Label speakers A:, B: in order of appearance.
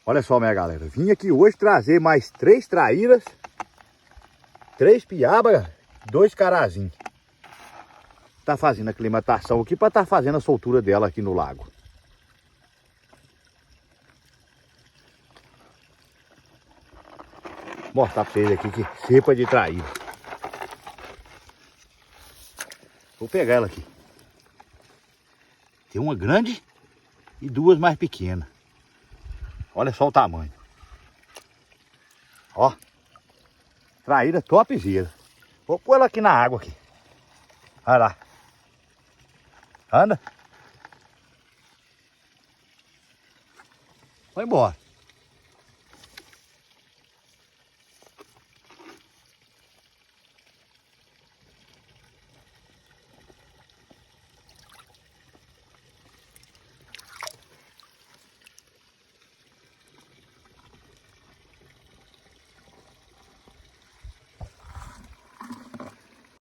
A: Olha só, minha galera. Vim aqui hoje trazer mais 3 traíras, 3 piaba, 2 carazinhos. Tá fazendo aclimatação aqui para tá fazendo a soltura dela aqui no lago. Vou mostrar pra vocês aqui que cepa de traíra. Vou pegar ela aqui. Tem uma grande e 2 mais pequenas. Olha só o tamanho. Ó. Traíra topzera. Vou pôr ela aqui na água aqui. Olha lá. Anda. Vai embora.